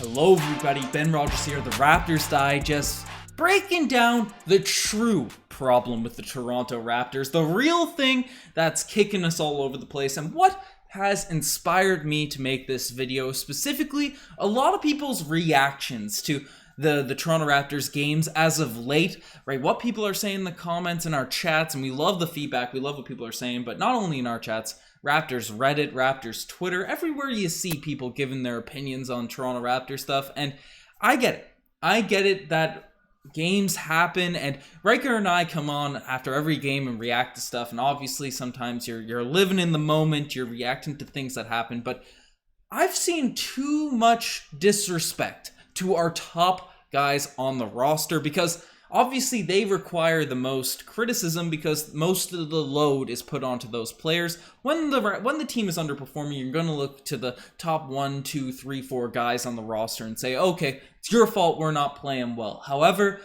Hello everybody, Ben Rogers here, the Raptors Digest, breaking down the true problem with the Toronto Raptors, the real thing that's kicking us all over the place, and what has inspired me to make this video, specifically a lot of people's reactions to the Toronto Raptors games as of late, right? What people are saying in the comments in our chats, and we love the feedback, we love what people are saying, but not only in our chats, Raptors Reddit, Raptors Twitter, everywhere you see people giving their opinions on Toronto Raptors stuff, and I get it. I get it that games happen, and Riker and I come on after every game and react to stuff, and obviously sometimes you're living in the moment, you're reacting to things that happen, but I've seen too much disrespect to our top guys on the roster because obviously they require the most criticism because most of the load is put onto those players. When the team is underperforming, you're going to look to the top 1, 2, 3, 4 guys on the roster and say, okay, it's your fault we're not playing well. However,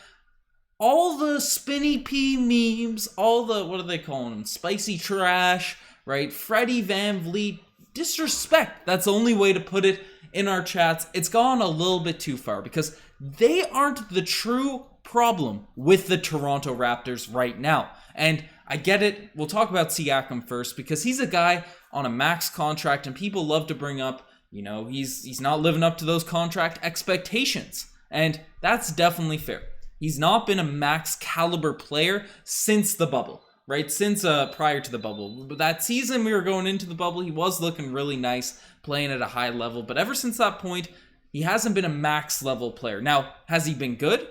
all the spinny pea memes, all the, what are they calling them? Spicy trash, right? Freddie VanVleet, disrespect. That's the only way to put it in our chats. It's gone a little bit too far because they aren't the true problem with the Toronto Raptors right now. And I get it. We'll talk about Siakam first because he's a guy on a max contract and people love to bring up, you know, he's not living up to those contract expectations. And that's definitely fair. He's not been a max caliber player since the bubble, right? Since prior to the bubble. But that season we were going into the bubble, he was looking really nice, playing at a high level. But ever since that point, he hasn't been a max level player. Now, has he been good?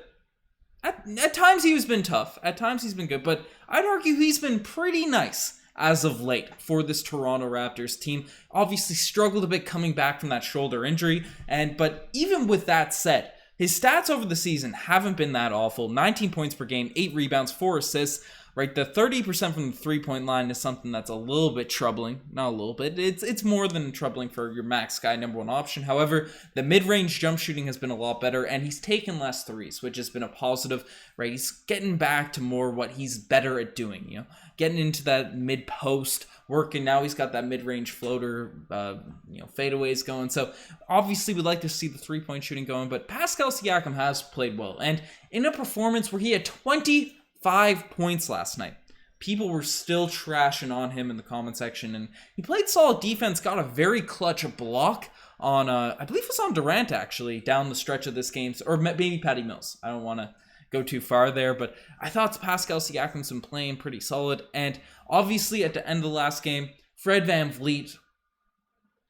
At times he's been tough. At times he's been good. But I'd argue he's been pretty nice as of late for this Toronto Raptors team. Obviously struggled a bit coming back from that shoulder injury. But even with that said, his stats over the season haven't been that awful. 19 points per game, 8 rebounds, 4 assists. Right, the 30% from the three-point line is something that's a little bit troubling. Not a little bit. It's more than troubling for your max guy number one option. However, the mid-range jump shooting has been a lot better, and he's taken less threes, which has been a positive. Right, he's getting back to more what he's better at doing. You know, getting into that mid-post, working. Now he's got that mid-range floater, fadeaways going. So obviously we'd like to see the three-point shooting going, but Pascal Siakam has played well, and in a performance where he had 25 points last night. People were still trashing on him in the comment section, and he played solid defense, got a very clutch block on, I believe it was on Durant actually, down the stretch of this game, or maybe Patty Mills. I don't want to go too far there, but I thought Pascal Siakam's been playing pretty solid, and obviously at the end of the last game, Fred VanVleet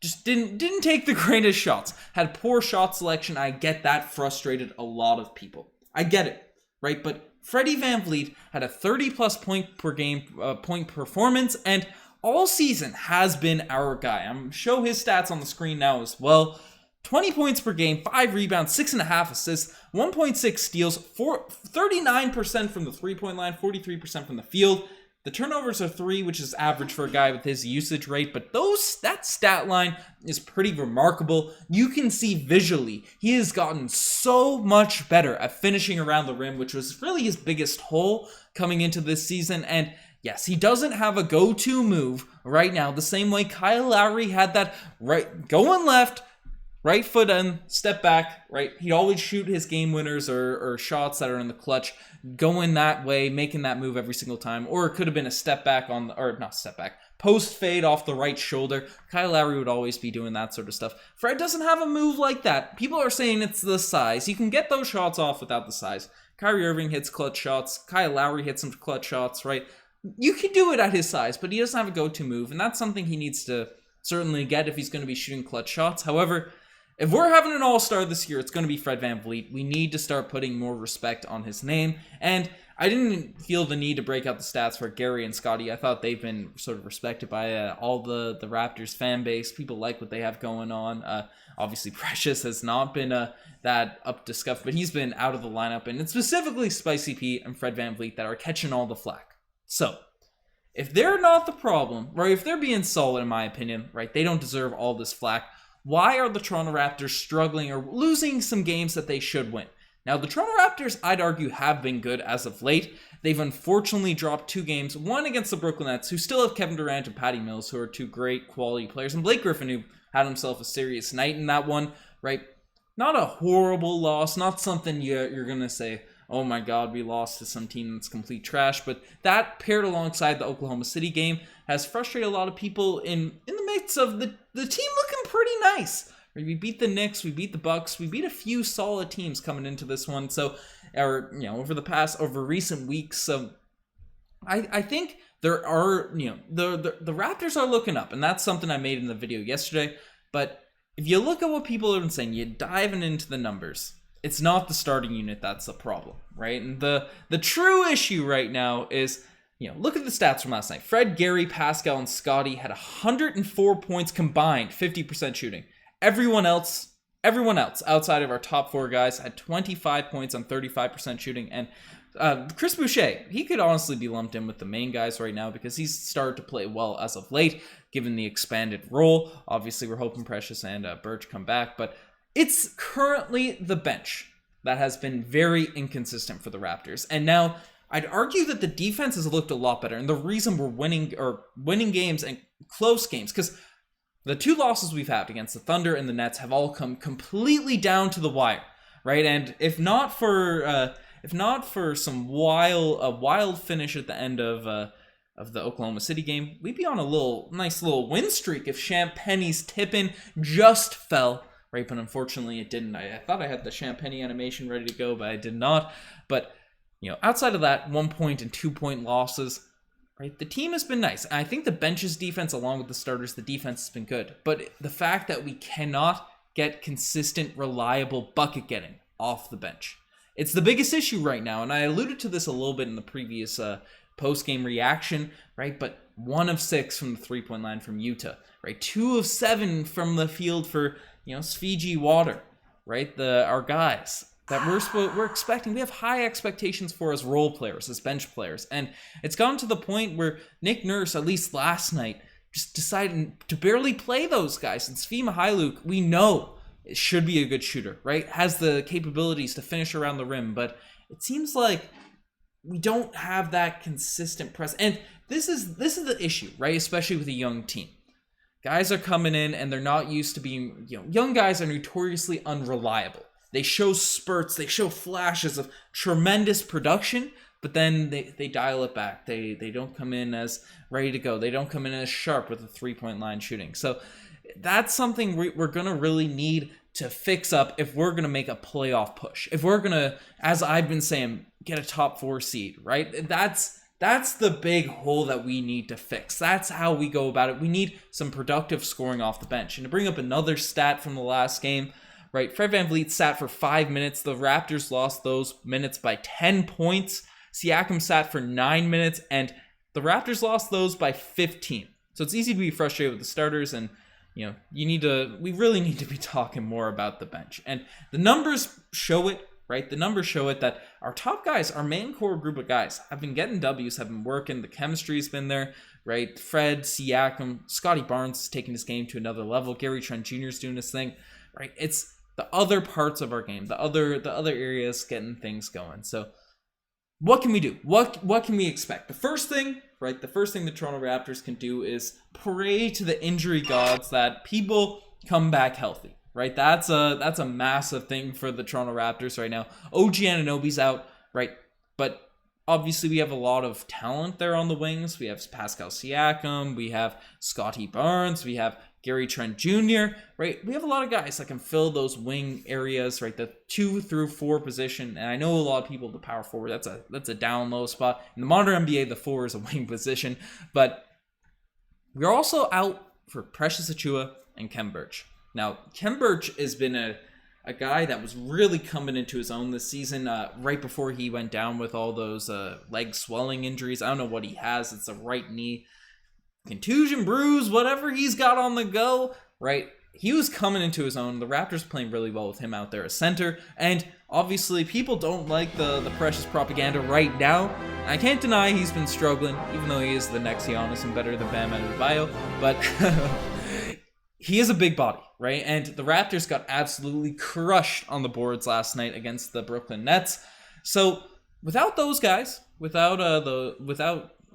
just didn't take the greatest shots, had poor shot selection. I get that frustrated a lot of people. I get it, right? But Freddie VanVleet had a 30-plus point per game point performance, and all season has been our guy. I'm going to show his stats on the screen now as well. 20 points per game, 5 rebounds, 6.5 assists, 1.6 steals, 39% from the three-point line, 43% from the field. The turnovers are 3, which is average for a guy with his usage rate, but that stat line is pretty remarkable. You can see visually, he has gotten so much better at finishing around the rim, which was really his biggest hole coming into this season. And yes, he doesn't have a go-to move right now, the same way Kyle Lowry had that right going left, right foot in, step back, right? He'd always shoot his game winners or shots that are in the clutch, going that way, making that move every single time. Or it could have been a step back post fade off the right shoulder. Kyle Lowry would always be doing that sort of stuff. Fred doesn't have a move like that. People are saying it's the size. You can get those shots off without the size. Kyrie Irving hits clutch shots. Kyle Lowry hits some clutch shots, right? You can do it at his size, but he doesn't have a go-to move, and that's something he needs to certainly get if he's going to be shooting clutch shots. However, if we're having an all-star this year, it's going to be Fred VanVleet. We need to start putting more respect on his name. And I didn't feel the need to break out the stats for Gary and Scotty. I thought they've been sort of respected by all the Raptors fan base. People like what they have going on. Obviously, Precious has not been that up to scuff, but he's been out of the lineup. And it's specifically Spicy P and Fred VanVleet that are catching all the flack. So, if they're not the problem, right, if they're being solid, in my opinion, right, they don't deserve all this flack. Why are the Toronto Raptors struggling or losing some games that they should win? Now, the Toronto Raptors, I'd argue, have been good as of late. They've unfortunately dropped 2 games, one against the Brooklyn Nets, who still have Kevin Durant and Patty Mills, who are 2 great quality players, and Blake Griffin, who had himself a serious night in that one, right? not a horrible loss, not something you're going to say, oh my god, we lost to some team that's complete trash, but that paired alongside the Oklahoma City game has frustrated a lot of people in the midst of the team looking pretty nice. We beat the Knicks, we beat the Bucks, we beat a few solid teams coming into this one. So, over recent weeks, so I think there are, the Raptors are looking up, and that's something I made in the video yesterday. But if you look at what people have been saying, you're diving into the numbers. It's not the starting unit that's the problem, right? And the true issue right now is, look at the stats from last night. Fred, Gary, Pascal, and Scotty had 104 points combined, 50% shooting. Everyone else outside of our top 4 guys had 25 points on 35% shooting. And Chris Boucher, he could honestly be lumped in with the main guys right now because he's started to play well as of late, given the expanded role. Obviously, we're hoping Precious and Birch come back, but it's currently the bench that has been very inconsistent for the Raptors. And now I'd argue that the defense has looked a lot better. And the reason we're winning games and close games, because the 2 losses we've had against the Thunder and the Nets have all come completely down to the wire, right? And if not for some wild finish at the end of the Oklahoma City game, we'd be on a nice little win streak if Champagne's tipping just fell, right? But unfortunately it didn't. I thought I had the Champagne animation ready to go, but I did not. But outside of that 1 point and 2 point losses, right, the team has been nice. And I think the bench's defense, along with the starters, the defense has been good. But the fact that we cannot get consistent, reliable bucket getting off the bench, it's the biggest issue right now. And I alluded to this a little bit in the previous post-game reaction, right? But 1 of 6 from the 3-point line from Utah, right? 2 of 7 from the field for, Fiji Water, right? Our guys that we're expecting. We have high expectations for as role players, as bench players. And it's gotten to the point where Nick Nurse, at least last night, just decided to barely play those guys. And Svi Mykhailiuk, we know it should be a good shooter, right? Has the capabilities to finish around the rim, but it seems like we don't have that consistent presence. And this is the issue, right? Especially with a young team. Guys are coming in and they're not used to being, young guys are notoriously unreliable. They show spurts, they show flashes of tremendous production, but then they dial it back. They don't come in as ready to go. They don't come in as sharp with the 3-point line shooting. So that's something we're going to really need to fix up if we're going to make a playoff push. If we're going to, as I've been saying, get a top 4 seed, right? That's the big hole that we need to fix. That's how we go about it. We need some productive scoring off the bench. And to bring up another stat from the last game, right, Fred VanVleet sat for 5 minutes. The Raptors lost those minutes by 10 points. Siakam sat for 9 minutes, and the Raptors lost those by 15. So it's easy to be frustrated with the starters, and we really need to be talking more about the bench. And the numbers show it, right? The numbers show it that our top guys, our main core group of guys, have been getting W's, have been working. The chemistry's been there, right? Fred, Siakam, Scotty Barnes is taking this game to another level. Gary Trent Jr. is doing his thing, right? It's the other parts of our game, the other areas getting things going. So what can we do? What can we expect? The first thing the Toronto Raptors can do is pray to the injury gods that people come back healthy, right? That's a massive thing for the Toronto Raptors right now. OG Anunoby's out, right? But obviously we have a lot of talent there on the wings. We have Pascal Siakam, we have Scotty Barnes, we have Gary Trent Jr., right? We have a lot of guys that can fill those wing areas, right? The 2 through 4 position. And I know a lot of people, the power forward, that's a down low spot. In the modern NBA, the 4 is a wing position. But we're also out for Precious Achiuwa and Khem Birch. Now, Khem Birch has been a guy that was really coming into his own this season, right before he went down with all those leg swelling injuries. I don't know what he has. It's a right knee contusion, bruise, whatever he's got on the go, right? He was coming into his own. The Raptors playing really well with him out there as center. And obviously, people don't like the Precious propaganda right now. I can't deny he's been struggling, even though he is the next Giannis and better than Bam Adebayo. But he is a big body, right? And the Raptors got absolutely crushed on the boards last night against the Brooklyn Nets. So without those guys, without OG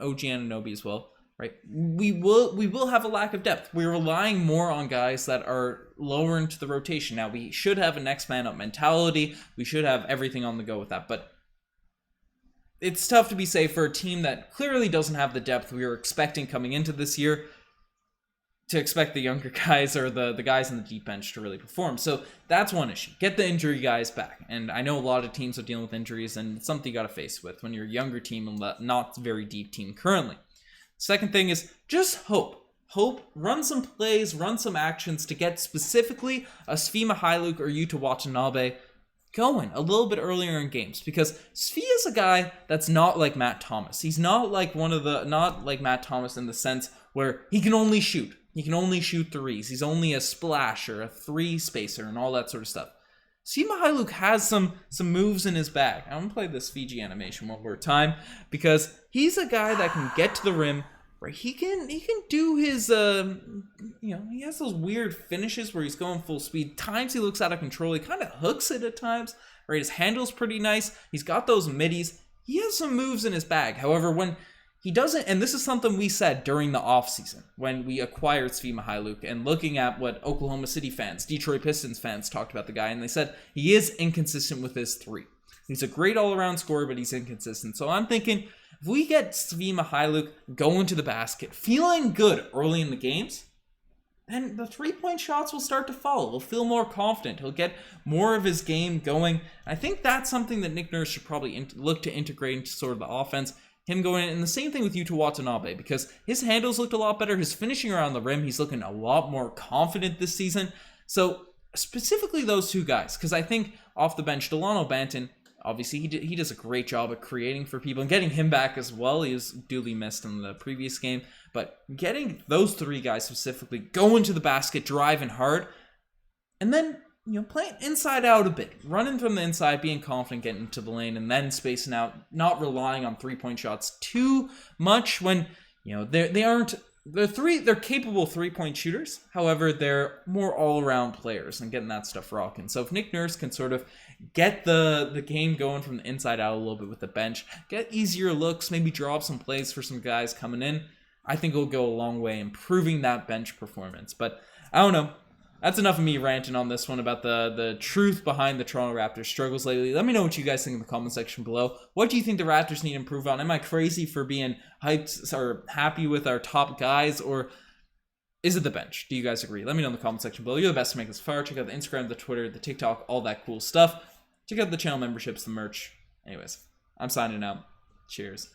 Anunoby as well, right? We will have a lack of depth. We're relying more on guys that are lower into the rotation. Now, we should have a next man up mentality. We should have everything on the go with that, but it's tough to be safe for a team that clearly doesn't have the depth we were expecting coming into this year, to expect the younger guys or the guys in the deep bench to really perform. So that's one issue. Get the injury guys back. And I know a lot of teams are dealing with injuries, and it's something you got to face with when you're a younger team and not very deep team currently. Second thing is just hope. Run some plays, run some actions to get specifically a Svi Mykhailiuk or Yuta Watanabe going a little bit earlier in games, because Svi is a guy that's not like Matt Thomas. He's not like not like Matt Thomas in the sense where he can only shoot. He can only shoot threes. He's only a splasher, a three spacer, and all that sort of stuff. Svi Mykhailiuk has some moves in his bag. I'm gonna play this Fiji animation one more time because he's a guy that can get to the rim. Right, he can do his he has those weird finishes where he's going full speed. Times he looks out of control. He kind of hooks it at times. Right, his handle's pretty nice. He's got those middies. He has some moves in his bag. However, when he doesn't, and this is something we said during the offseason when we acquired Svi Mykhailiuk, and looking at what Oklahoma City fans, Detroit Pistons fans talked about the guy, and they said he is inconsistent with his three. He's a great all-around scorer, but he's inconsistent. So I'm thinking, if we get Svi Mykhailiuk going to the basket, feeling good early in the games, then the three-point shots will start to follow. He'll feel more confident. He'll get more of his game going. I think that's something that Nick Nurse should probably look to integrate into sort of the offense. Him going in, and the same thing with Yuta Watanabe, because his handles looked a lot better. His finishing around the rim, he's looking a lot more confident this season. So specifically those two guys, because I think off the bench, Delano Banton, obviously he does a great job at creating for people and getting him back as well. He was duly missed in the previous game, but getting those three guys specifically going to the basket, driving hard, and then playing inside out a bit, running from the inside, being confident, getting into the lane, and then spacing out, not relying on three-point shots too much when, they're capable three-point shooters. However, they're more all-around players and getting that stuff rocking. So if Nick Nurse can sort of get the game going from the inside out a little bit with the bench, get easier looks, maybe draw up some plays for some guys coming in, I think it'll go a long way improving that bench performance. But I don't know. That's enough of me ranting on this one about the truth behind the Toronto Raptors' struggles lately. Let me know what you guys think in the comment section below. What do you think the Raptors need to improve on? Am I crazy for being hyped or happy with our top guys, or is it the bench? Do you guys agree? Let me know in the comment section below. You're the best to make this far. Check out the Instagram, the Twitter, the TikTok, all that cool stuff. Check out the channel memberships, the merch. Anyways, I'm signing out. Cheers.